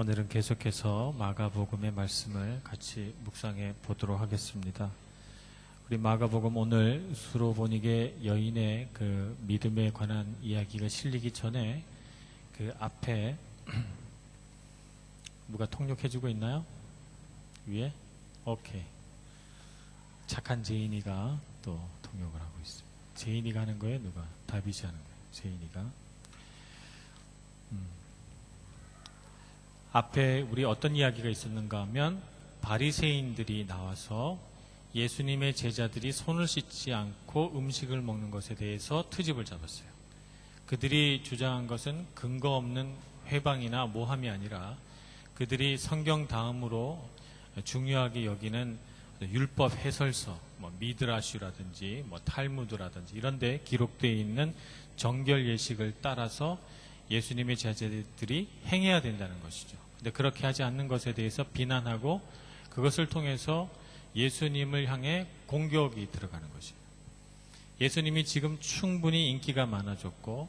오늘은 계속해서 마가복음의 말씀을 같이 묵상해 보도록 하겠습니다. 우리 마가복음 오늘 수로보닉의 여인의 그 믿음에 관한 이야기가 실리기 전에 그 앞에 누가 통역해주고 있나요? 위에? 오케이. 착한 제인이가 또 통역을 하고 있어요. 제인이가 하는 거예요? 누가? 다윗이 하는 거예요. 제인이가. 앞에 우리 어떤 이야기가 있었는가 하면 바리새인들이 나와서 예수님의 제자들이 손을 씻지 않고 음식을 먹는 것에 대해서 트집을 잡았어요. 그들이 주장한 것은 근거 없는 회방이나 모함이 아니라 그들이 성경 다음으로 중요하게 여기는 율법 해설서, 미드라슈라든지 탈무드라든지 이런 데 기록되어 있는 정결 예식을 따라서 예수님의 제자들이 행해야 된다는 것이죠. 근데 그렇게 하지 않는 것에 대해서 비난하고 그것을 통해서 예수님을 향해 공격이 들어가는 것이에요. 예수님이 지금 충분히 인기가 많아졌고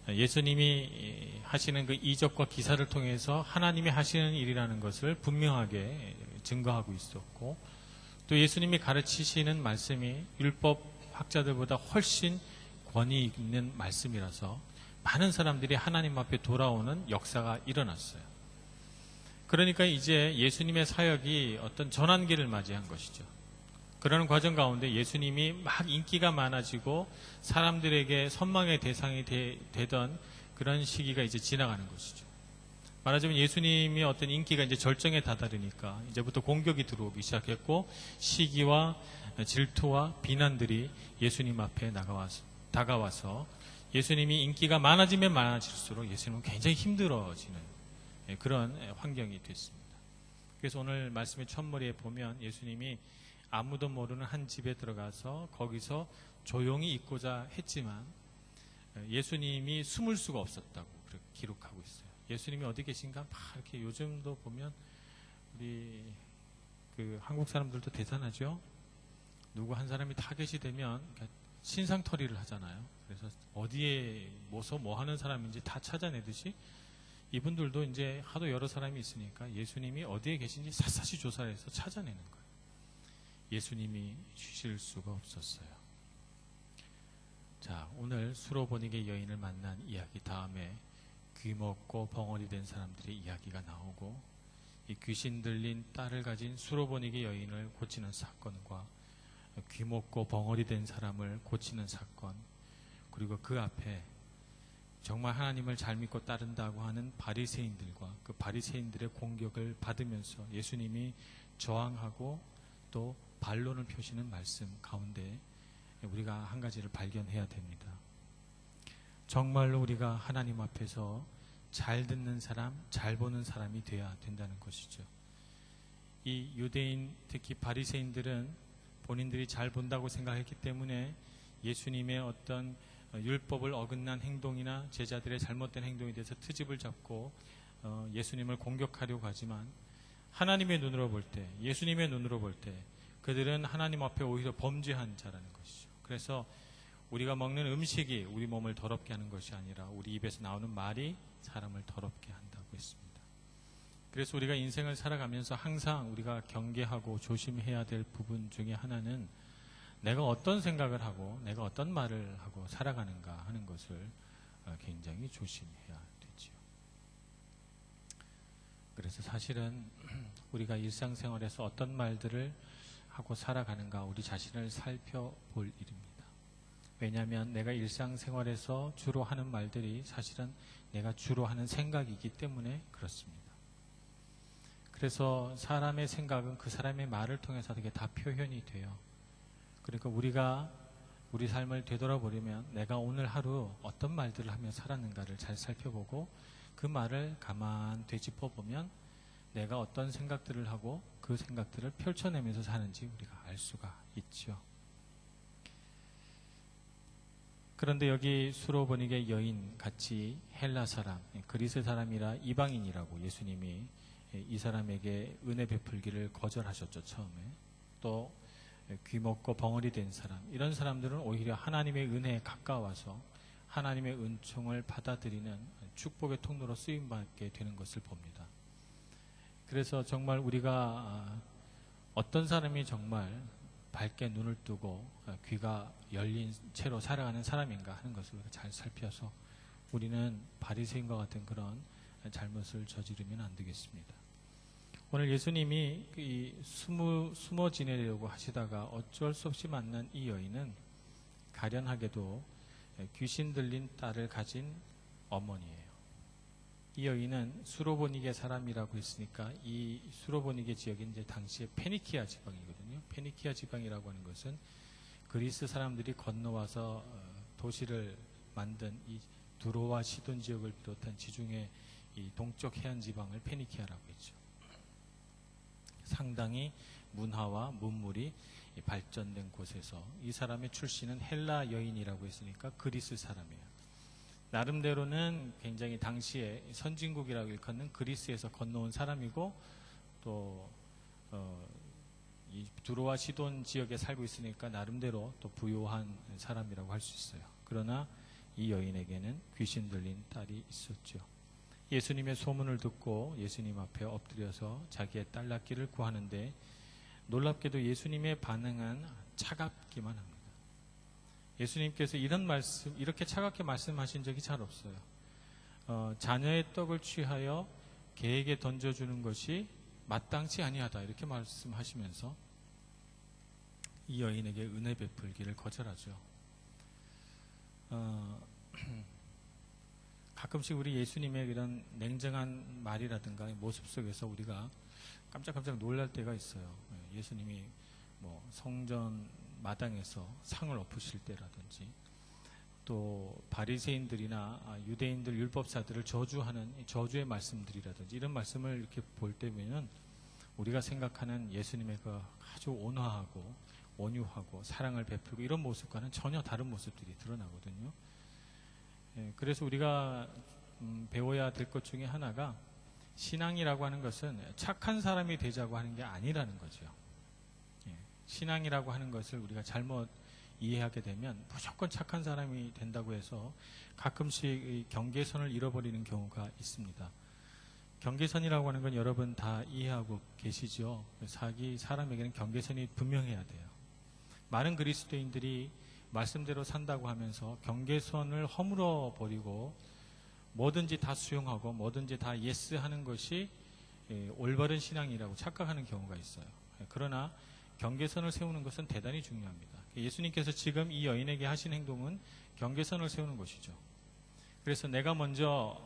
예수님이 하시는 그 이적과 기사를 통해서 하나님이 하시는 일이라는 것을 분명하게 증거하고 있었고 또 예수님이 가르치시는 말씀이 율법 학자들보다 훨씬 권위 있는 말씀이라서 많은 사람들이 하나님 앞에 돌아오는 역사가 일어났어요. 그러니까 이제 예수님의 사역이 어떤 전환기를 맞이한 것이죠. 그러는 과정 가운데 예수님이 막 인기가 많아지고 사람들에게 선망의 대상이 되던 그런 시기가 이제 지나가는 것이죠. 말하자면 예수님이 어떤 인기가 이제 절정에 다다르니까 이제부터 공격이 들어오기 시작했고 시기와 질투와 비난들이 예수님 앞에 다가와서 예수님이 인기가 많아지면 많아질수록 예수님은 굉장히 힘들어지는 그런 환경이 됐습니다. 그래서 오늘 말씀의 첫머리에 보면 예수님이 아무도 모르는 한 집에 들어가서 거기서 조용히 있고자 했지만 예수님이 숨을 수가 없었다고 그렇게 기록하고 있어요. 예수님이 어디 계신가? 막 이렇게 요즘도 보면 우리 그 한국 사람들도 대단하죠. 누구 한 사람이 타겟이 되면 신상털이를 하잖아요. 그래서 어디에 뭐 하는 사람인지 다 찾아내듯이 이분들도 이제 하도 여러 사람이 있으니까 예수님이 어디에 계신지 샅샅이 조사를 해서 찾아내는 거예요. 예수님이 쉬실 수가 없었어요. 자, 오늘 수로보닉의 여인을 만난 이야기 다음에 귀먹고 벙어리 된 사람들의 이야기가 나오고 이 귀신 들린 딸을 가진 수로보닉의 여인을 고치는 사건과 귀먹고 벙어리 된 사람을 고치는 사건 그리고 그 앞에 정말 하나님을 잘 믿고 따른다고 하는 바리새인들과 그 바리새인들의 공격을 받으면서 예수님이 저항하고 또 반론을 펴시는 말씀 가운데 우리가 한 가지를 발견해야 됩니다. 정말로 우리가 하나님 앞에서 잘 듣는 사람, 잘 보는 사람이 되어야 된다는 것이죠. 이 유대인 특히 바리새인들은 본인들이 잘 본다고 생각했기 때문에 예수님의 어떤 율법을 어긋난 행동이나 제자들의 잘못된 행동에 대해서 트집을 잡고 예수님을 공격하려고 하지만 하나님의 눈으로 볼 때, 예수님의 눈으로 볼 때 그들은 하나님 앞에 오히려 범죄한 자라는 것이죠. 그래서 우리가 먹는 음식이 우리 몸을 더럽게 하는 것이 아니라 우리 입에서 나오는 말이 사람을 더럽게 한다고 했습니다. 그래서 우리가 인생을 살아가면서 항상 우리가 경계하고 조심해야 될 부분 중에 하나는 내가 어떤 생각을 하고 내가 어떤 말을 하고 살아가는가 하는 것을 굉장히 조심해야 되지요. 그래서 사실은 우리가 일상생활에서 어떤 말들을 하고 살아가는가 우리 자신을 살펴볼 일입니다. 왜냐하면 내가 일상생활에서 주로 하는 말들이 사실은 내가 주로 하는 생각이기 때문에 그렇습니다. 그래서 사람의 생각은 그 사람의 말을 통해서 되게 다 표현이 돼요. 그러니까 우리가 우리 삶을 되돌아보려면 내가 오늘 하루 어떤 말들을 하며 살았는가를 잘 살펴보고 그 말을 가만 되짚어보면 내가 어떤 생각들을 하고 그 생각들을 펼쳐내면서 사는지 우리가 알 수가 있죠. 그런데 여기 수로보닉의 여인 같이 헬라 사람, 그리스 사람이라 이방인이라고 예수님이 이 사람에게 은혜 베풀기를 거절하셨죠. 처음에. 또 귀먹고 벙어리 된 사람, 이런 사람들은 오히려 하나님의 은혜에 가까워서 하나님의 은총을 받아들이는 축복의 통로로 쓰임받게 되는 것을 봅니다. 그래서 정말 우리가 어떤 사람이 정말 밝게 눈을 뜨고 귀가 열린 채로 살아가는 사람인가 하는 것을 우리가 잘 살펴서 우리는 바리새인과 같은 그런 잘못을 저지르면 안 되겠습니다. 오늘 예수님이 숨어 지내려고 하시다가 어쩔 수 없이 만난 이 여인은 가련하게도 귀신 들린 딸을 가진 어머니예요. 이 여인은 수로보니게 사람이라고 했으니까 이 수로보니게 지역이 이제 당시에 페니키아 지방이거든요. 페니키아 지방이라고 하는 것은 그리스 사람들이 건너와서 도시를 만든 이 두로와 시돈 지역을 비롯한 지중해 이 동쪽 해안 지방을 페니키아라고 했죠. 상당히 문화와 문물이 발전된 곳에서 이 사람의 출신은 헬라 여인이라고 했으니까 그리스 사람이에요. 나름대로는 굉장히 당시에 선진국이라고 일컫는 그리스에서 건너온 사람이고 또 이 두로와 시돈 지역에 살고 있으니까 나름대로 또 부유한 사람이라고 할 수 있어요. 그러나 이 여인에게는 귀신 들린 딸이 있었죠. 예수님의 소문을 듣고 예수님 앞에 엎드려서 자기의 딸 낳기를 구하는데 놀랍게도 예수님의 반응은 차갑기만 합니다. 예수님께서 이렇게 차갑게 말씀하신 적이 잘 없어요. 자녀의 떡을 취하여 개에게 던져주는 것이 마땅치 아니하다 이렇게 말씀하시면서 이 여인에게 은혜 베풀기를 거절하죠. 가끔씩 우리 예수님의 이런 냉정한 말이라든가 모습 속에서 우리가 깜짝깜짝 놀랄 때가 있어요. 예수님이 뭐 성전 마당에서 상을 엎으실 때라든지 또 바리새인들이나 유대인들 율법사들을 저주하는 저주의 말씀들이라든지 이런 말씀을 이렇게 볼 때면 우리가 생각하는 예수님의 그 아주 온화하고 온유하고 사랑을 베풀고 이런 모습과는 전혀 다른 모습들이 드러나거든요. 그래서 우리가 배워야 될 것 중에 하나가 신앙이라고 하는 것은 착한 사람이 되자고 하는 게 아니라는 거죠. 신앙이라고 하는 것을 우리가 잘못 이해하게 되면 무조건 착한 사람이 된다고 해서 가끔씩 경계선을 잃어버리는 경우가 있습니다. 경계선이라고 하는 건 여러분 다 이해하고 계시죠? 사람에게는 경계선이 분명해야 돼요. 많은 그리스도인들이 말씀대로 산다고 하면서 경계선을 허물어 버리고 뭐든지 다 수용하고 뭐든지 다 예스 하는 것이 올바른 신앙이라고 착각하는 경우가 있어요. 그러나 경계선을 세우는 것은 대단히 중요합니다. 예수님께서 지금 이 여인에게 하신 행동은 경계선을 세우는 것이죠. 그래서 내가 먼저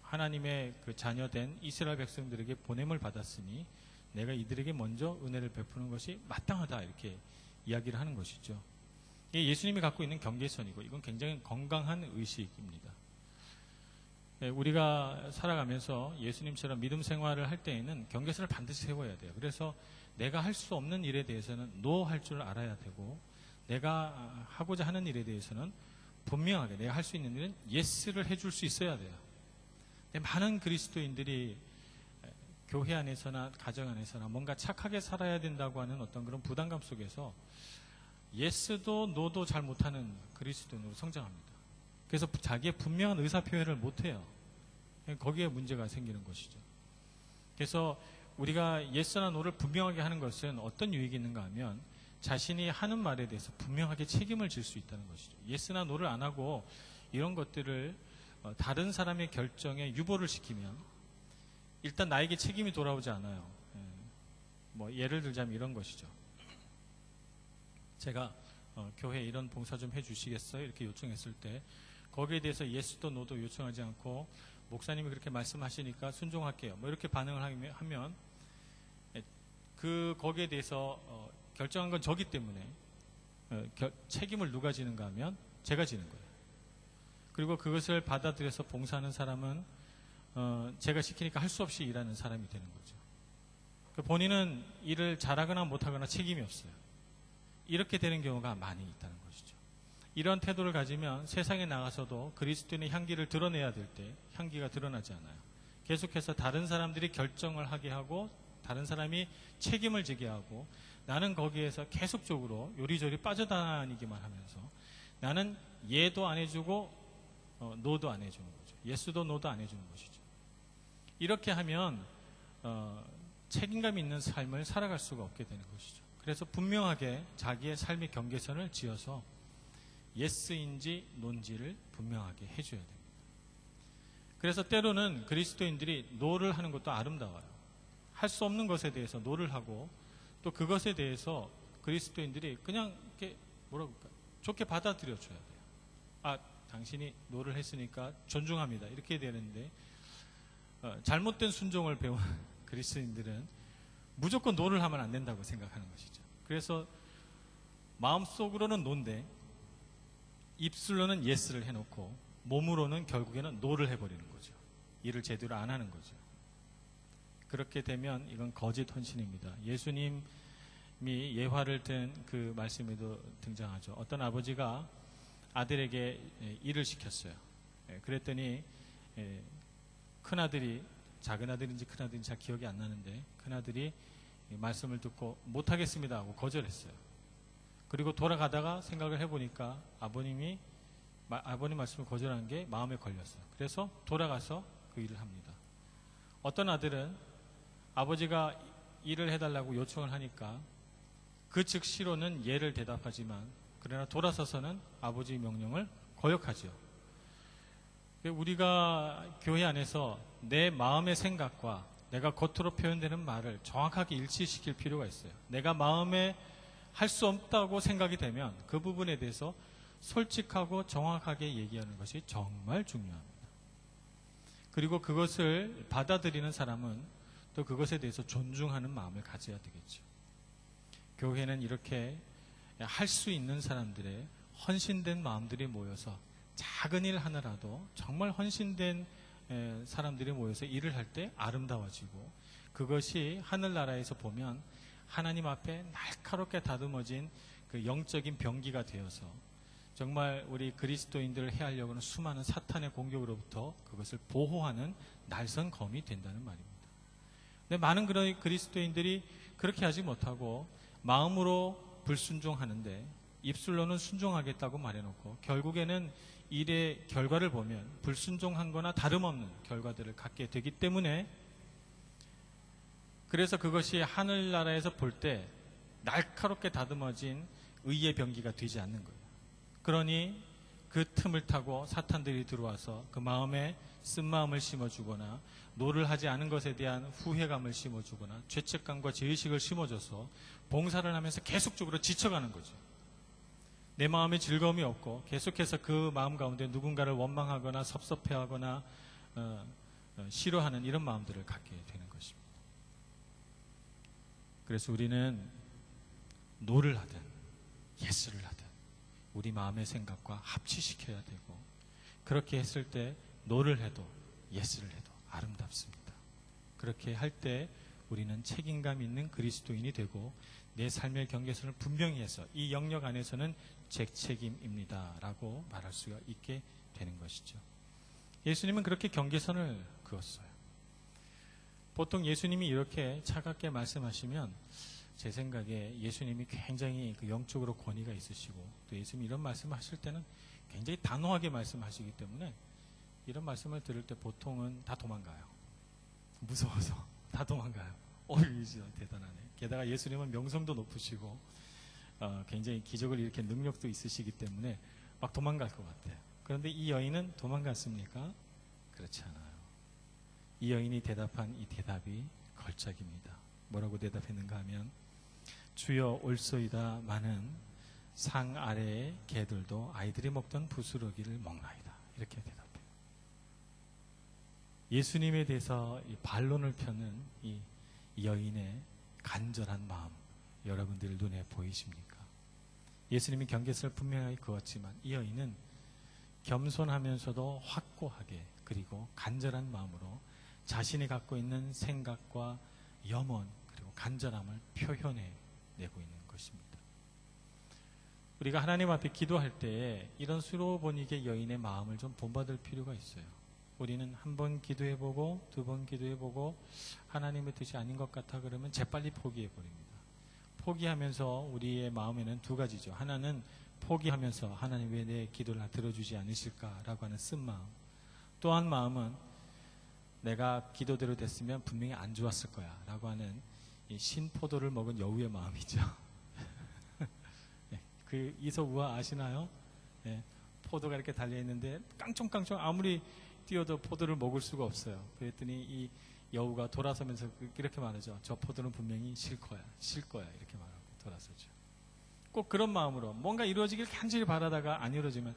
하나님의 그 자녀된 이스라엘 백성들에게 보냄을 받았으니 내가 이들에게 먼저 은혜를 베푸는 것이 마땅하다 이렇게 이야기를 하는 것이죠. 이게 예수님이 갖고 있는 경계선이고 이건 굉장히 건강한 의식입니다. 우리가 살아가면서 예수님처럼 믿음 생활을 할 때에는 경계선을 반드시 세워야 돼요. 그래서 내가 할 수 없는 일에 대해서는 no 할 줄 알아야 되고 내가 하고자 하는 일에 대해서는 분명하게 내가 할 수 있는 일은 yes를 해줄 수 있어야 돼요. 많은 그리스도인들이 교회 안에서나 가정 안에서나 뭔가 착하게 살아야 된다고 하는 어떤 그런 부담감 속에서 yes도 no도 잘 못하는 그리스도인으로 성장합니다. 그래서 자기의 분명한 의사표현을 못해요. 거기에 문제가 생기는 것이죠. 그래서 우리가 yes나 no를 분명하게 하는 것은 어떤 유익이 있는가 하면 자신이 하는 말에 대해서 분명하게 책임을 질 수 있다는 것이죠. yes나 no를 안 하고 이런 것들을 다른 사람의 결정에 유보를 시키면 일단 나에게 책임이 돌아오지 않아요. 뭐 예를 들자면 이런 것이죠. 제가 교회에 이런 봉사 좀 해주시겠어요? 이렇게 요청했을 때 거기에 대해서 예스도 노도 요청하지 않고 목사님이 그렇게 말씀하시니까 순종할게요. 뭐 이렇게 반응을 하면 거기에 대해서 결정한 건 저기 때문에 책임을 누가 지는가 하면 제가 지는 거예요. 그리고 그것을 받아들여서 봉사하는 사람은 제가 시키니까 할 수 없이 일하는 사람이 되는 거죠. 본인은 일을 잘하거나 못하거나 책임이 없어요. 이렇게 되는 경우가 많이 있다는 것이죠. 이런 태도를 가지면 세상에 나가서도 그리스도인의 향기를 드러내야 될 때 향기가 드러나지 않아요. 계속해서 다른 사람들이 결정을 하게 하고 다른 사람이 책임을 지게 하고 나는 거기에서 계속적으로 요리조리 빠져다니기만 하면서 나는 예도 안 해주고 노도 안 해주는 거죠. 예스도 노도 안 해주는 것이죠. 이렇게 하면 책임감 있는 삶을 살아갈 수가 없게 되는 것이죠. 그래서 분명하게 자기의 삶의 경계선을 지어서 예스인지 논지를 분명하게 해줘야 됩니다. 그래서 때로는 그리스도인들이 노를 하는 것도 아름다워요. 할 수 없는 것에 대해서 노를 하고 또 그것에 대해서 그리스도인들이 그냥 이렇게 뭐라고 할까요? 좋게 받아들여 줘야 돼요. 아, 당신이 노를 했으니까 존중합니다. 이렇게 되는데 잘못된 순종을 배운 그리스도인들은 무조건 노를 하면 안 된다고 생각하는 것이죠. 그래서 마음속으로는 노인데 입술로는 예스를 해놓고 몸으로는 결국에는 노를 해버리는 거죠. 일을 제대로 안 하는 거죠. 그렇게 되면 이건 거짓 헌신입니다. 예수님이 예화를 든 그 말씀에도 등장하죠. 어떤 아버지가 아들에게 일을 시켰어요. 그랬더니 큰아들이, 작은 아들인지 큰 아들인지 잘 기억이 안 나는데 큰아들이 말씀을 듣고 못하겠습니다 하고 거절했어요. 그리고 돌아가다가 생각을 해보니까 아버님 말씀을 거절한 게 마음에 걸렸어요. 그래서 돌아가서 그 일을 합니다. 어떤 아들은 아버지가 일을 해달라고 요청을 하니까 그 즉시로는 예를 대답하지만 그러나 돌아서서는 아버지의 명령을 거역하죠. 우리가 교회 안에서 내 마음의 생각과 내가 겉으로 표현되는 말을 정확하게 일치시킬 필요가 있어요. 내가 마음에 할 수 없다고 생각이 되면 그 부분에 대해서 솔직하고 정확하게 얘기하는 것이 정말 중요합니다. 그리고 그것을 받아들이는 사람은 또 그것에 대해서 존중하는 마음을 가져야 되겠죠. 교회는 이렇게 할 수 있는 사람들의 헌신된 마음들이 모여서 작은 일 하나라도 정말 헌신된 사람들이 모여서 일을 할 때 아름다워지고 그것이 하늘나라에서 보면 하나님 앞에 날카롭게 다듬어진 그 영적인 병기가 되어서 정말 우리 그리스도인들을 해하려고 하는 수많은 사탄의 공격으로부터 그것을 보호하는 날선 검이 된다는 말입니다. 근데 많은 그런 그리스도인들이 그렇게 하지 못하고 마음으로 불순종하는데 입술로는 순종하겠다고 말해놓고 결국에는 일의 결과를 보면 불순종한 거나 다름없는 결과들을 갖게 되기 때문에 그래서 그것이 하늘나라에서 볼 때 날카롭게 다듬어진 의의 병기가 되지 않는 거예요. 그러니 그 틈을 타고 사탄들이 들어와서 그 마음에 쓴마음을 심어주거나 노를 하지 않은 것에 대한 후회감을 심어주거나 죄책감과 죄의식을 심어줘서 봉사를 하면서 계속적으로 지쳐가는 거죠. 내 마음에 즐거움이 없고 계속해서 그 마음 가운데 누군가를 원망하거나 섭섭해하거나 싫어하는 이런 마음들을 갖게 되는 것입니다. 그래서 우리는 노를 하든 예스를 하든 우리 마음의 생각과 합치시켜야 되고 그렇게 했을 때 노를 해도 예스를 해도 아름답습니다. 그렇게 할 때 우리는 책임감 있는 그리스도인이 되고 내 삶의 경계선을 분명히 해서 이 영역 안에서는 제 책임입니다 라고 말할 수가 있게 되는 것이죠. 예수님은 그렇게 경계선을 그었어요. 보통 예수님이 이렇게 차갑게 말씀하시면 제 생각에 예수님이 굉장히 그 영적으로 권위가 있으시고 또 예수님이 이런 말씀을 하실 때는 굉장히 단호하게 말씀하시기 때문에 이런 말씀을 들을 때 보통은 다 도망가요. 무서워서 다 도망가요. 이거 대단하네. 게다가 예수님은 명성도 높으시고 굉장히 기적을 일으키는 능력도 있으시기 때문에 막 도망갈 것 같아요. 그런데 이 여인은 도망갔습니까? 그렇지 않아요. 이 여인이 대답한 이 대답이 걸작입니다. 뭐라고 대답했는가 하면 주여 올소이다 마는 상 아래의 개들도 아이들이 먹던 부스러기를 먹나이다. 이렇게 대답해요. 예수님에 대해서 이 반론을 펴는 이 여인의 간절한 마음 여러분들 눈에 보이십니까? 예수님이 경계선을 분명하게 그었지만 이 여인은 겸손하면서도 확고하게 그리고 간절한 마음으로 자신이 갖고 있는 생각과 염원 그리고 간절함을 표현해내고 있는 것입니다. 우리가 하나님 앞에 기도할 때에 이런 수로보니게 여인의 마음을 좀 본받을 필요가 있어요. 우리는 한 번 기도해보고 두 번 기도해보고 하나님의 뜻이 아닌 것 같아 그러면 재빨리 포기해버립니다. 포기하면서 우리의 마음에는 두 가지죠. 하나는 포기하면서 하나님 왜 내 기도를 들어주지 않으실까라고 하는 쓴마음. 또 한 마음은 내가 기도대로 됐으면 분명히 안 좋았을 거야 라고 하는 이 신포도를 먹은 여우의 마음이죠. 그 이솝우화 아시나요? 예, 포도가 이렇게 달려있는데 깡총깡총 아무리 뛰어도 포도를 먹을 수가 없어요. 그랬더니 이 여우가 돌아서면서 이렇게 말하죠. 저 포도는 분명히 실 거야 이렇게 말하고 돌아서죠. 꼭 그런 마음으로 뭔가 이루어지길 간절히 바라다가 안 이루어지면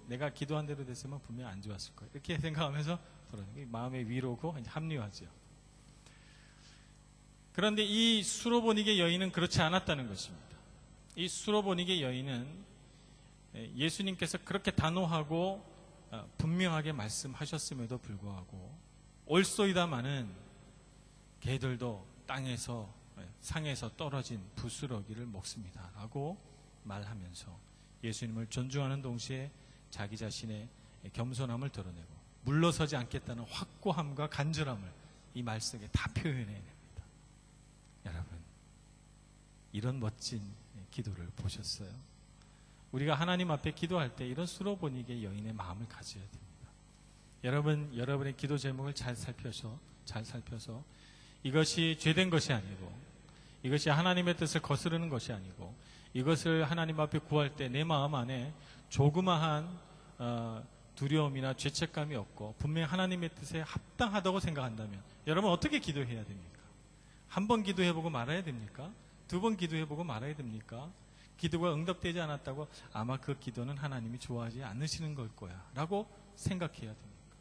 내가 기도한 대로 됐으면 분명히 안 좋았을 거야 이렇게 생각하면서 돌아오는 마음의 위로고 합리화죠. 그런데 이 수로보닉의 여인은 그렇지 않았다는 것입니다. 이 수로보닉의 여인은 예수님께서 그렇게 단호하고 분명하게 말씀하셨음에도 불구하고 올소이다마는 개들도 땅에서 상에서 떨어진 부스러기를 먹습니다 라고 말하면서 예수님을 존중하는 동시에 자기 자신의 겸손함을 드러내고 물러서지 않겠다는 확고함과 간절함을 이 말 속에 다 표현해냅니다. 여러분, 이런 멋진 기도를 보셨어요? 우리가 하나님 앞에 기도할 때 이런 수로보닉의 여인의 마음을 가져야 됩니다. 여러분의 기도 제목을 잘 살펴서 이것이 죄된 것이 아니고 이것이 하나님의 뜻을 거스르는 것이 아니고 이것을 하나님 앞에 구할 때 내 마음 안에 조그마한 두려움이나 죄책감이 없고 분명히 하나님의 뜻에 합당하다고 생각한다면 여러분 어떻게 기도해야 됩니까? 한 번 기도해보고 말아야 됩니까? 두 번 기도해보고 말아야 됩니까? 기도가 응답되지 않았다고 아마 그 기도는 하나님이 좋아하지 않으시는 걸 거야 라고 생각해야 됩니까?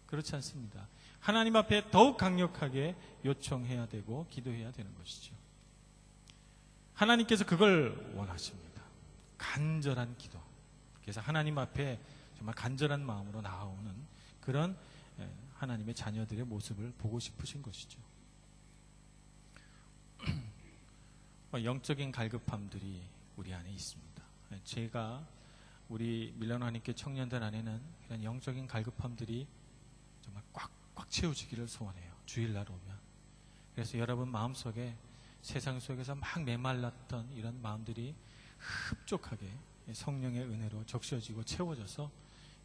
그렇지 않습니다. 하나님 앞에 더욱 강력하게 요청해야 되고 기도해야 되는 것이죠. 하나님께서 그걸 원하십니다. 간절한 기도. 그래서 하나님 앞에 정말 간절한 마음으로 나아오는 그런 하나님의 자녀들의 모습을 보고 싶으신 것이죠. 영적인 갈급함들이 우리 안에 있습니다. 제가 우리 밀라노 하나님께 청년들 안에는 이런 영적인 갈급함들이 정말 꽉꽉 채워지기를 소원해요. 주일날 오면. 그래서 여러분 마음속에 세상 속에서 막 메말랐던 이런 마음들이 흡족하게 성령의 은혜로 적셔지고 채워져서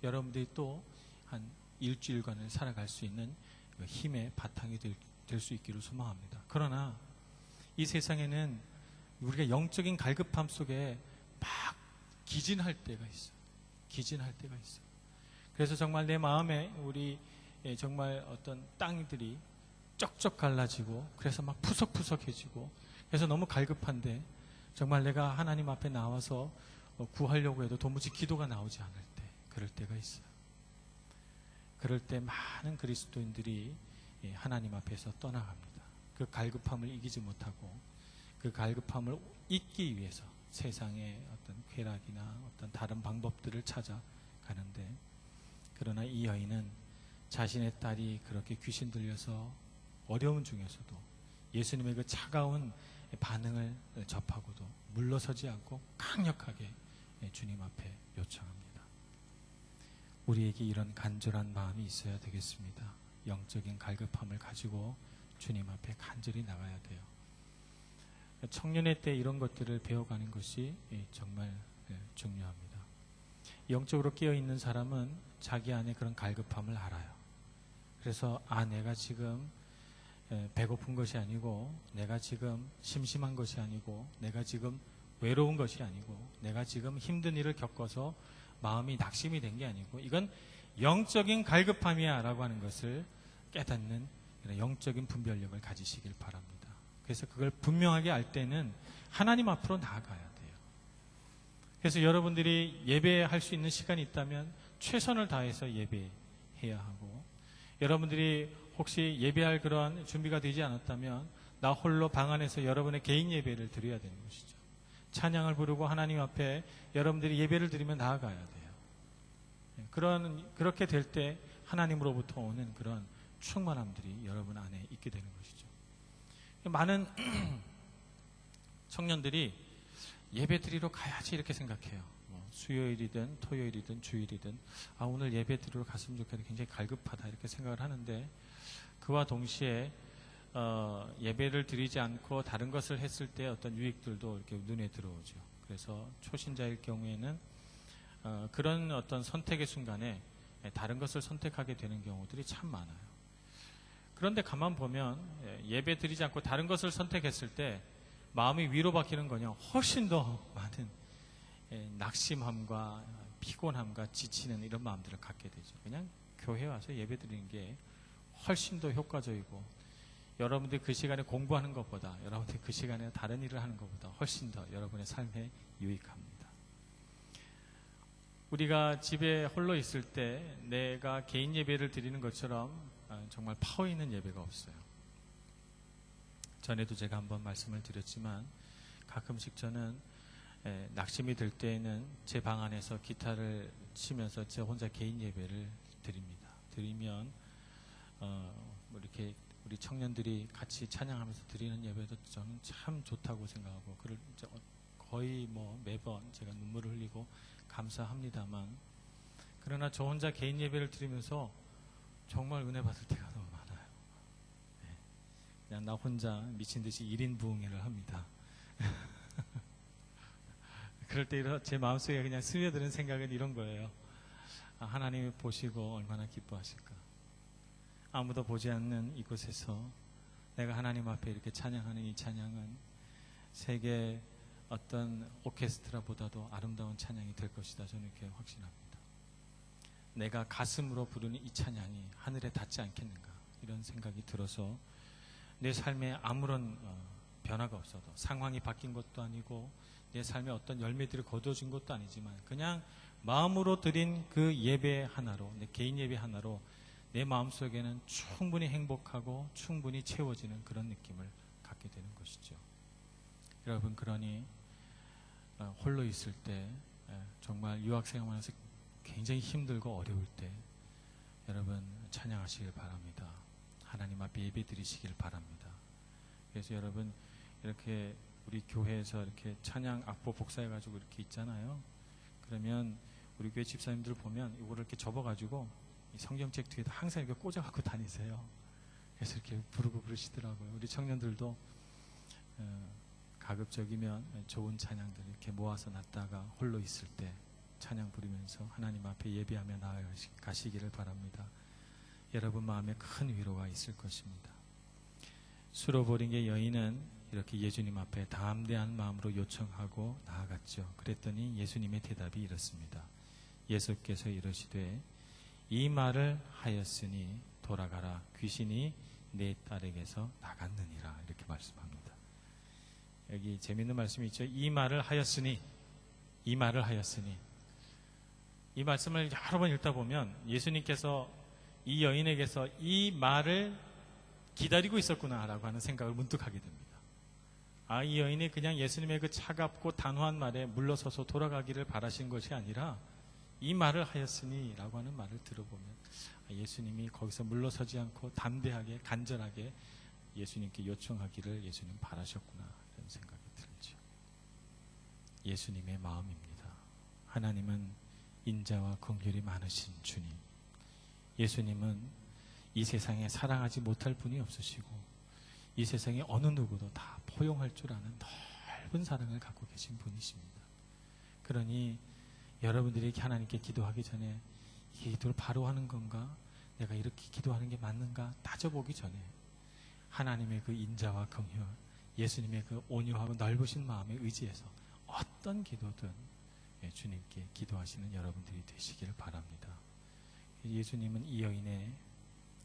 여러분들이 또 한 일주일간을 살아갈 수 있는 힘의 바탕이 될 수 있기를 소망합니다. 그러나 이 세상에는 우리가 영적인 갈급함 속에 막 기진할 때가 있어요. 그래서 정말 내 마음에 우리 정말 어떤 땅들이 쩍쩍 갈라지고 그래서 막 푸석푸석해지고 그래서 너무 갈급한데 정말 내가 하나님 앞에 나와서 구하려고 해도 도무지 기도가 나오지 않을 때 그럴 때가 있어요. 그럴 때 많은 그리스도인들이 하나님 앞에서 떠나갑니다. 그 갈급함을 이기지 못하고 그 갈급함을 잊기 위해서 세상의 어떤 쾌락이나 어떤 다른 방법들을 찾아가는데 그러나 이 여인은 자신의 딸이 그렇게 귀신 들려서 어려운 중에서도 예수님의 그 차가운 반응을 접하고도 물러서지 않고 강력하게 주님 앞에 요청합니다. 우리에게 이런 간절한 마음이 있어야 되겠습니다. 영적인 갈급함을 가지고 주님 앞에 간절히 나가야 돼요. 청년의 때 이런 것들을 배워가는 것이 정말 중요합니다. 영적으로 깨어있는 사람은 자기 안에 그런 갈급함을 알아요. 그래서 내가 지금 배고픈 것이 아니고 내가 지금 심심한 것이 아니고 내가 지금 외로운 것이 아니고 내가 지금 힘든 일을 겪어서 마음이 낙심이 된 게 아니고 이건 영적인 갈급함이야 라고 하는 것을 깨닫는 영적인 분별력을 가지시길 바랍니다. 그래서 그걸 분명하게 알 때는 하나님 앞으로 나아가야 돼요. 그래서 여러분들이 예배할 수 있는 시간이 있다면 최선을 다해서 예배해야 하고 여러분들이 혹시 예배할 그러한 준비가 되지 않았다면 나 홀로 방 안에서 여러분의 개인 예배를 드려야 되는 것이죠. 찬양을 부르고 하나님 앞에 여러분들이 예배를 드리며 나아가야 돼요. 그렇게 될 때 하나님으로부터 오는 그런 충만함들이 여러분 안에 있게 되는 것이죠. 많은 청년들이 예배 드리러 가야지 이렇게 생각해요. 수요일이든 토요일이든 주일이든 오늘 예배 드리러 갔으면 좋겠는데 굉장히 갈급하다 이렇게 생각을 하는데 그와 동시에 예배를 드리지 않고 다른 것을 했을 때 어떤 유익들도 이렇게 눈에 들어오죠. 그래서 초신자일 경우에는 그런 어떤 선택의 순간에 다른 것을 선택하게 되는 경우들이 참 많아요. 그런데 가만 보면 예배 드리지 않고 다른 것을 선택했을 때 마음이 위로받기는 거냐 훨씬 더 많은 낙심함과 피곤함과 지치는 이런 마음들을 갖게 되죠. 그냥 교회 와서 예배 드리는 게 훨씬 더 효과적이고 여러분들이 그 시간에 공부하는 것보다 여러분들이 그 시간에 다른 일을 하는 것보다 훨씬 더 여러분의 삶에 유익합니다. 우리가 집에 홀로 있을 때 내가 개인 예배를 드리는 것처럼 정말 파워 있는 예배가 없어요. 전에도 제가 한번 말씀을 드렸지만 가끔씩 저는 낙심이 들 때에는 제 방 안에서 기타를 치면서 제 혼자 개인 예배를 드립니다. 드리면 이렇게 우리 청년들이 같이 찬양하면서 드리는 예배도 저는 참 좋다고 생각하고 그걸 거의 매번 제가 눈물을 흘리고 감사합니다만 그러나 저 혼자 개인 예배를 드리면서 정말 은혜 받을 때가 너무 많아요. 그냥 나 혼자 미친 듯이 1인 부흥회를 합니다. 그럴 때 제 마음속에 그냥 스며드는 생각은 이런 거예요. 하나님이 보시고 얼마나 기뻐하실까. 아무도 보지 않는 이곳에서 내가 하나님 앞에 이렇게 찬양하는 이 찬양은 세계 어떤 오케스트라보다도 아름다운 찬양이 될 것이다. 저는 이렇게 확신합니다. 내가 가슴으로 부르는 이 찬양이 하늘에 닿지 않겠는가 이런 생각이 들어서 내 삶에 아무런 변화가 없어도 상황이 바뀐 것도 아니고 내 삶에 어떤 열매들이 거두어진 것도 아니지만 그냥 마음으로 드린 그 예배 하나로 내 개인 예배 하나로 내 마음속에는 충분히 행복하고 충분히 채워지는 그런 느낌을 갖게 되는 것이죠. 여러분 그러니 홀로 있을 때 정말 유학생활에서 굉장히 힘들고 어려울 때 여러분 찬양하시길 바랍니다. 하나님 앞에 예배 드리시길 바랍니다. 그래서 여러분 이렇게 우리 교회에서 이렇게 찬양 악보 복사해가지고 이렇게 있잖아요. 그러면 우리 교회 집사님들 보면 이거를 이렇게 접어가지고 이 성경책 뒤에다 항상 이렇게 꽂아갖고 다니세요. 그래서 이렇게 부르고 그러시더라고요. 우리 청년들도 가급적이면 좋은 찬양들 이렇게 모아서 놨다가 홀로 있을 때 찬양 부르면서 하나님 앞에 예배하며 나아가시기를 바랍니다. 여러분 마음에 큰 위로가 있을 것입니다. 수로보링의 여인은 이렇게 예수님 앞에 담대한 마음으로 요청하고 나아갔죠. 그랬더니 예수님의 대답이 이렇습니다. 예수께서 이르시되 이 말을 하였으니 돌아가라 귀신이 내 딸에게서 나갔느니라 이렇게 말씀합니다. 여기 재미있는 말씀이 있죠. 이 말을 하였으니 이 말을 하였으니 이 말씀을 여러 번 읽다 보면 예수님께서 이 여인에게서 이 말을 기다리고 있었구나라고 하는 생각을 문득 하게 됩니다. 이 여인이 그냥 예수님의 그 차갑고 단호한 말에 물러서서 돌아가기를 바라신 것이 아니라 이 말을 하였으니 라고 하는 말을 들어보면 예수님이 거기서 물러서지 않고 담대하게 간절하게 예수님께 요청하기를 예수님 바라셨구나 이런 생각이 들죠. 예수님의 마음입니다. 하나님은 인자와 긍휼이 많으신 주님. 예수님은 이 세상에 사랑하지 못할 분이 없으시고 이 세상에 어느 누구도 다 포용할 줄 아는 넓은 사랑을 갖고 계신 분이십니다. 그러니 여러분들이 하나님께 기도하기 전에 이 기도를 바로 하는 건가? 내가 이렇게 기도하는 게 맞는가? 따져보기 전에 하나님의 그 인자와 긍휼, 예수님의 그 온유하고 넓으신 마음에 의지해서 어떤 기도든 주님께 기도하시는 여러분들이 되시길 바랍니다. 예수님은 이 여인의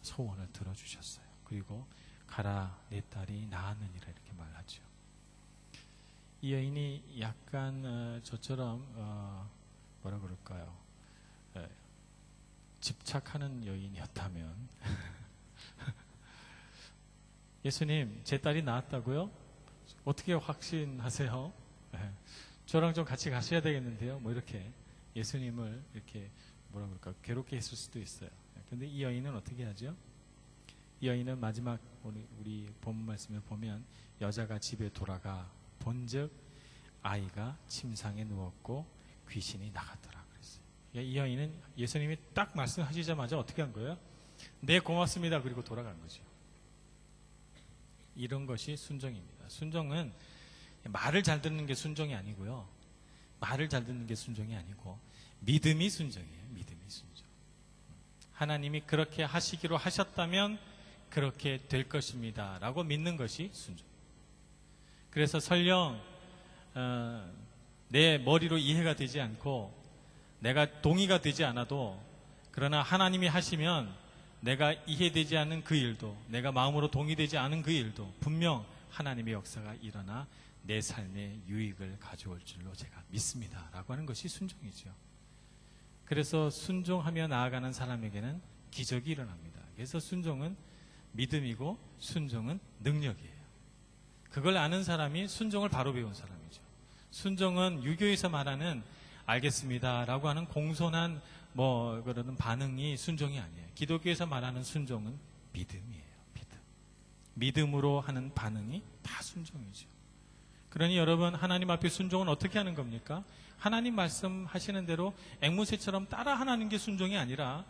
소원을 들어주셨어요. 그리고 가라 내 딸이 나았느니라 이렇게 말하죠. 이 여인이 약간 저처럼 뭐라 그럴까요? 집착하는 여인이었다면 예수님 제 딸이 나았다고요? 어떻게 확신하세요? 저랑 좀 같이 가셔야 되겠는데요. 뭐 이렇게 예수님을 이렇게 뭐라 그럴까 괴롭게 했을 수도 있어요. 그런데 이 여인은 어떻게 하죠? 이 여인은 마지막 우리 본문 말씀을 보면 여자가 집에 돌아가 본즉 아이가 침상에 누웠고 귀신이 나갔더라 그랬어요. 이 여인은 예수님이 딱 말씀하시자마자 어떻게 한 거예요? 네 고맙습니다. 그리고 돌아간 거죠. 이런 것이 순종입니다. 순종은 말을 잘 듣는 게 순종이 아니고요. 말을 잘 듣는 게 순종이 아니고 믿음이 순종이에요. 믿음이 순종. 하나님이 그렇게 하시기로 하셨다면 그렇게 될 것입니다 라고 믿는 것이 순종. 그래서 설령 내 머리로 이해가 되지 않고 내가 동의가 되지 않아도, 그러나 하나님이 하시면 내가 이해되지 않는 그 일도, 내가 마음으로 동의되지 않은 그 일도 분명 하나님의 역사가 일어나 내 삶에 유익을 가져올 줄로 제가 믿습니다 라고 하는 것이 순종이죠. 그래서 순종하며 나아가는 사람에게는 기적이 일어납니다. 그래서 순종은 믿음이고 순종은 능력이에요. 그걸 아는 사람이 순종을 바로 배운 사람이죠. 순종은 유교에서 말하는 알겠습니다 라고 하는 공손한 그러는 반응이 순종이 아니에요. 기독교에서 말하는 순종은 믿음이에요. 믿음으로 하는 반응이 다 순종이죠. 그러니 여러분, 하나님 앞에 순종은 어떻게 하는 겁니까? 하나님 말씀하시는 대로 앵무새처럼 따라 하는 게 순종이 아니라,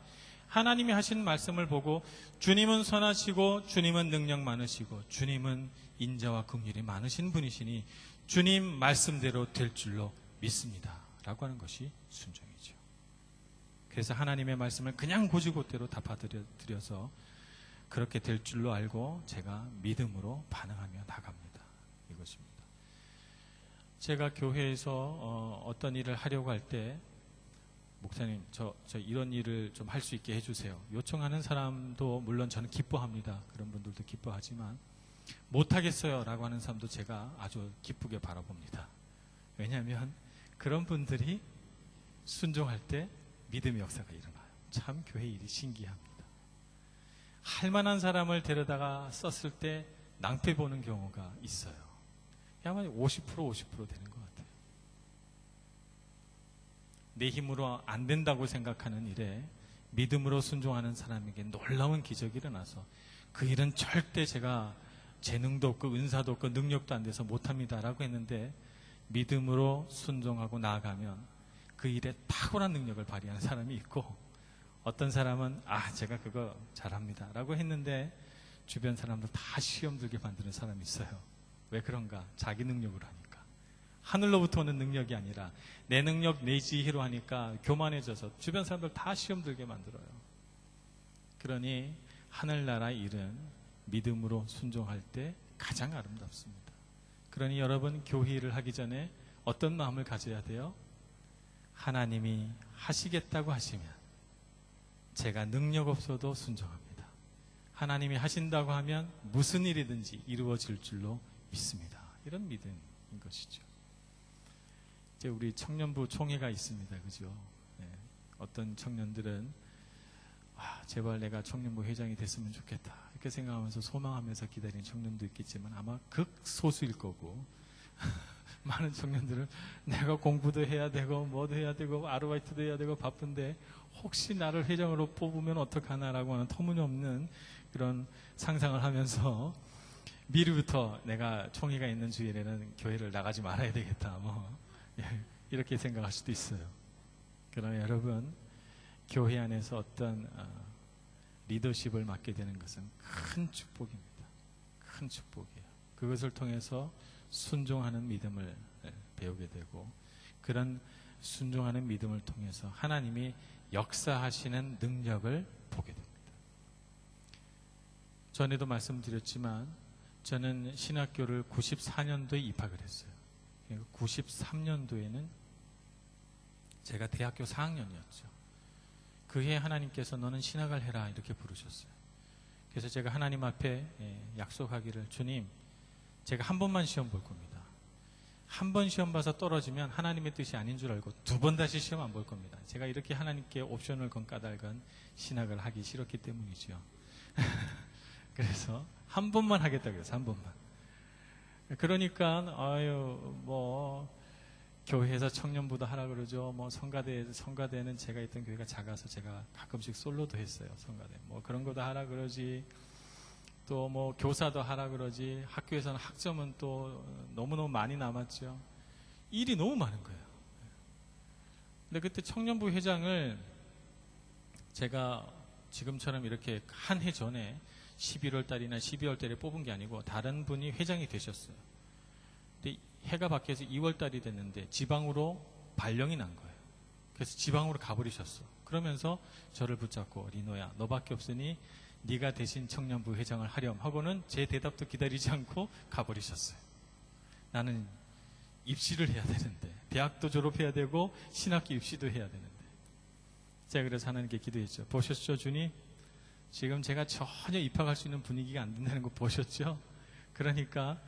하나님이 하신 말씀을 보고 주님은 선하시고 주님은 능력 많으시고 주님은 인자와 긍휼이 많으신 분이시니 주님 말씀대로 될 줄로 믿습니다 라고 하는 것이 순종이죠. 그래서 하나님의 말씀을 그냥 고지고대로 다 받아들여서 그렇게 될 줄로 알고 제가 믿음으로 반응하며 나갑니다. 이것입니다. 제가 교회에서 어떤 일을 하려고 할 때, 목사님 저 이런 일을 좀 할 수 있게 해주세요, 요청하는 사람도 물론 저는 기뻐합니다. 그런 분들도 기뻐하지만 못하겠어요 라고 하는 사람도 제가 아주 기쁘게 바라봅니다. 왜냐하면 그런 분들이 순종할 때 믿음의 역사가 일어나요. 참 교회 일이 신기합니다. 할 만한 사람을 데려다가 썼을 때 낭패 보는 경우가 있어요. 아마 50% 되는 것 같아요. 내 힘으로 안 된다고 생각하는 일에 믿음으로 순종하는 사람에게 놀라운 기적이 일어나서 그 일은 절대 제가 재능도 없고 은사도 없고 능력도 안 돼서 못합니다 라고 했는데, 믿음으로 순종하고 나아가면 그 일에 탁월한 능력을 발휘하는 사람이 있고, 어떤 사람은 제가 그거 잘합니다 라고 했는데 주변 사람들 다 시험 들게 만드는 사람이 있어요. 왜 그런가? 자기 능력으로 하니까. 하늘로부터 오는 능력이 아니라 내 능력, 내 지혜로 하니까 교만해져서 주변 사람들 다 시험 들게 만들어요. 그러니 하늘나라 일은 믿음으로 순종할 때 가장 아름답습니다. 그러니 여러분, 교회 일을 하기 전에 어떤 마음을 가져야 돼요? 하나님이 하시겠다고 하시면 제가 능력 없어도 순종합니다. 하나님이 하신다고 하면 무슨 일이든지 이루어질 줄로 믿습니다. 이런 믿음인 것이죠. 이제 우리 청년부 총회가 있습니다. 그죠? 네. 어떤 청년들은 제발 내가 청년부 회장이 됐으면 좋겠다 이렇게 생각하면서 소망하면서 기다리는 청년도 있겠지만 아마 극소수일 거고 많은 청년들은 내가 공부도 해야 되고 뭐도 해야 되고 아르바이트도 해야 되고 바쁜데 혹시 나를 회장으로 뽑으면 어떡하나라고 하는 터무니없는 그런 상상을 하면서 미리부터 내가 총회가 있는 주일에는 교회를 나가지 말아야 되겠다 이렇게 생각할 수도 있어요. 그러나 여러분, 교회 안에서 어떤 리더십을 맡게 되는 것은 큰 축복입니다. 큰 축복이에요. 그것을 통해서 순종하는 믿음을 배우게 되고, 그런 순종하는 믿음을 통해서 하나님이 역사하시는 능력을 보게 됩니다. 전에도 말씀드렸지만 저는 신학교를 94년도에 입학을 했어요. 93년도에는 제가 대학교 4학년이었죠. 그해 하나님께서 너는 신학을 해라 이렇게 부르셨어요. 그래서 제가 하나님 앞에 약속하기를, 주님, 제가 한 번만 시험 볼 겁니다. 한 번 시험 봐서 떨어지면 하나님의 뜻이 아닌 줄 알고 2번 다시 시험 안 볼 겁니다. 제가 이렇게 하나님께 옵션을 건 까닭은 신학을 하기 싫었기 때문이죠. 그래서 한 번만 하겠다고 해서 한 번만. 그러니까 교회에서 청년부도 하라 그러죠. 성가대는 제가 있던 교회가 작아서 제가 가끔씩 솔로도 했어요. 성가대. 그런 것도 하라 그러지. 또 교사도 하라 그러지. 학교에서는 학점은 또 너무너무 많이 남았죠. 일이 너무 많은 거예요. 근데 그때 청년부 회장을 제가 지금처럼 이렇게 한 해 전에 11월 달이나 12월 달에 뽑은 게 아니고 다른 분이 회장이 되셨어요. 근데 해가 바뀌어서 2월 달이 됐는데 지방으로 발령이 난 거예요. 그래서 지방으로 가버리셨어. 그러면서 저를 붙잡고, 리노야, 너밖에 없으니 네가 대신 청년부 회장을 하렴 하고는 제 대답도 기다리지 않고 가버리셨어요. 나는 입시를 해야 되는데, 대학도 졸업해야 되고 신학교 입시도 해야 되는데. 제가 그래서 하나님께 기도했죠. 보셨죠, 주님? 지금 제가 전혀 입학할 수 있는 분위기가 안 된다는 거 보셨죠? 그러니까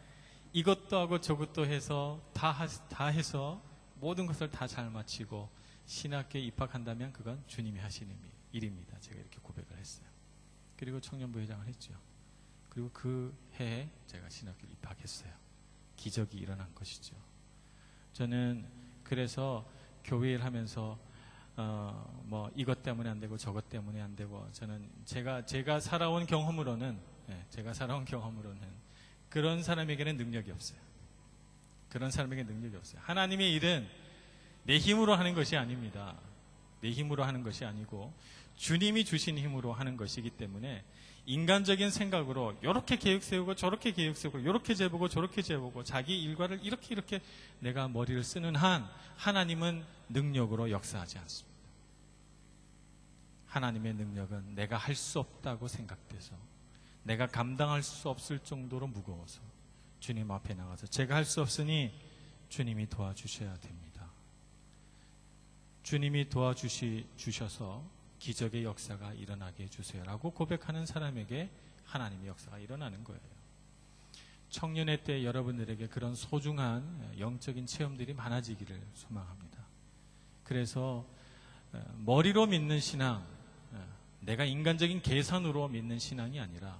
이것도 하고 저것도 해서 다 해서 모든 것을 다 잘 마치고 신학교에 입학한다면 그건 주님이 하시는 일입니다. 제가 이렇게 고백을 했어요. 그리고 청년부 회장을 했죠. 그리고 그 해에 제가 신학교에 입학했어요. 기적이 일어난 것이죠. 저는 그래서 교회를 하면서 뭐 이것 때문에 안 되고 저것 때문에 안 되고, 저는 제가 살아온 경험으로는 그런 사람에게는 능력이 없어요. 그런 사람에게 능력이 없어요. 하나님의 일은 내 힘으로 하는 것이 아닙니다. 내 힘으로 하는 것이 아니고 주님이 주신 힘으로 하는 것이기 때문에, 인간적인 생각으로 이렇게 계획 세우고 저렇게 계획 세우고 이렇게 재보고 저렇게 재보고 자기 일과를 이렇게 내가 머리를 쓰는 한 하나님은 능력으로 역사하지 않습니다. 하나님의 능력은 내가 할 수 없다고 생각돼서, 내가 감당할 수 없을 정도로 무거워서 주님 앞에 나가서 제가 할 수 없으니 주님이 도와주셔야 됩니다. 주님이 도와주셔서 기적의 역사가 일어나게 해주세요라고 고백하는 사람에게 하나님의 역사가 일어나는 거예요. 청년의 때 여러분들에게 그런 소중한 영적인 체험들이 많아지기를 소망합니다. 그래서 머리로 믿는 신앙, 내가 인간적인 계산으로 믿는 신앙이 아니라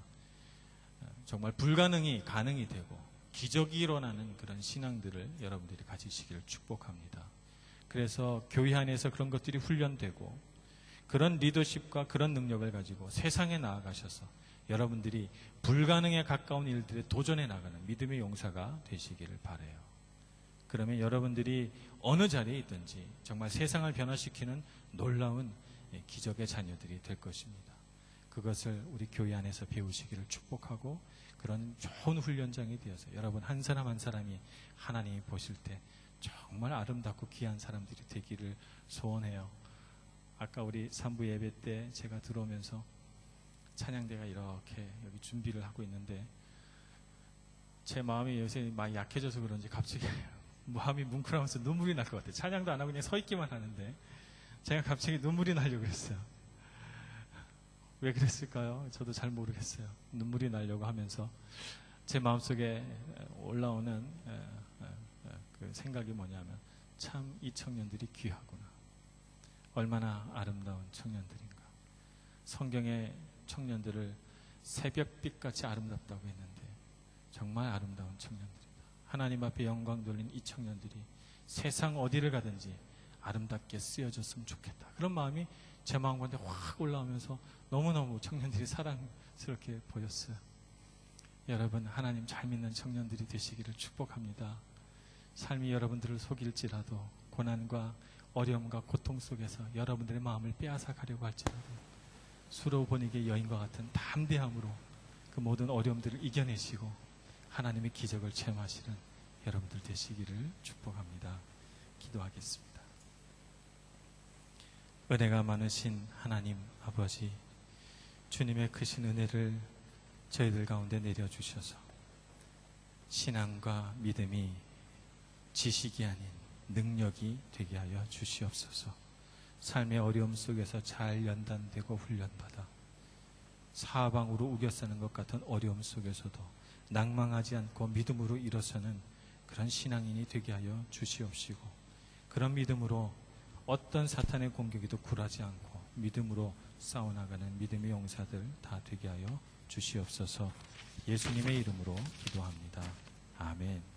정말 불가능이 가능이 되고 기적이 일어나는 그런 신앙들을 여러분들이 가지시기를 축복합니다. 그래서 교회 안에서 그런 것들이 훈련되고 그런 리더십과 그런 능력을 가지고 세상에 나아가셔서 여러분들이 불가능에 가까운 일들에 도전해 나가는 믿음의 용사가 되시기를 바라요. 그러면 여러분들이 어느 자리에 있든지 정말 세상을 변화시키는 놀라운 기적의 자녀들이 될 것입니다. 그것을 우리 교회 안에서 배우시기를 축복하고, 그런 좋은 훈련장이 되어서 여러분 한 사람 한 사람이 하나님이 보실 때 정말 아름답고 귀한 사람들이 되기를 소원해요. 아까 우리 3부 예배 때 제가 들어오면서 찬양대가 이렇게 여기 준비를 하고 있는데, 제 마음이 요새 많이 약해져서 그런지 갑자기 마음이 뭉클하면서 눈물이 날 것 같아요. 찬양도 안 하고 그냥 서 있기만 하는데 제가 갑자기 눈물이 나려고 했어요. 왜 그랬을까요? 저도 잘 모르겠어요. 눈물이 나려고 하면서 제 마음속에 올라오는 그 생각이 뭐냐면, 참 이 청년들이 귀하구나. 얼마나 아름다운 청년들인가. 성경의 청년들을 새벽빛같이 아름답다고 했는데 정말 아름다운 청년들이다. 하나님 앞에 영광 돌린 이 청년들이 세상 어디를 가든지 아름답게 쓰여졌으면 좋겠다. 그런 마음이 제 마음 가운데 확 올라오면서 너무너무 청년들이 사랑스럽게 보였어요. 여러분, 하나님 잘 믿는 청년들이 되시기를 축복합니다. 삶이 여러분들을 속일지라도, 고난과 어려움과 고통 속에서 여러분들의 마음을 빼앗아 가려고 할지라도, 수로 보내기의 여인과 같은 담대함으로 그 모든 어려움들을 이겨내시고 하나님의 기적을 체험하시는 여러분들 되시기를 축복합니다. 기도하겠습니다. 은혜가 많으신 하나님 아버지, 주님의 크신 은혜를 저희들 가운데 내려주셔서 신앙과 믿음이 지식이 아닌 능력이 되게 하여 주시옵소서. 삶의 어려움 속에서 잘 연단되고 훈련받아 사방으로 우겨싸는 것 같은 어려움 속에서도 낭망하지 않고 믿음으로 일어서는 그런 신앙인이 되게 하여 주시옵시고, 그런 믿음으로 어떤 사탄의 공격에도 굴하지 않고 믿음으로 싸워나가는 믿음의 용사들 다 되게 하여 주시옵소서. 예수님의 이름으로 기도합니다. 아멘.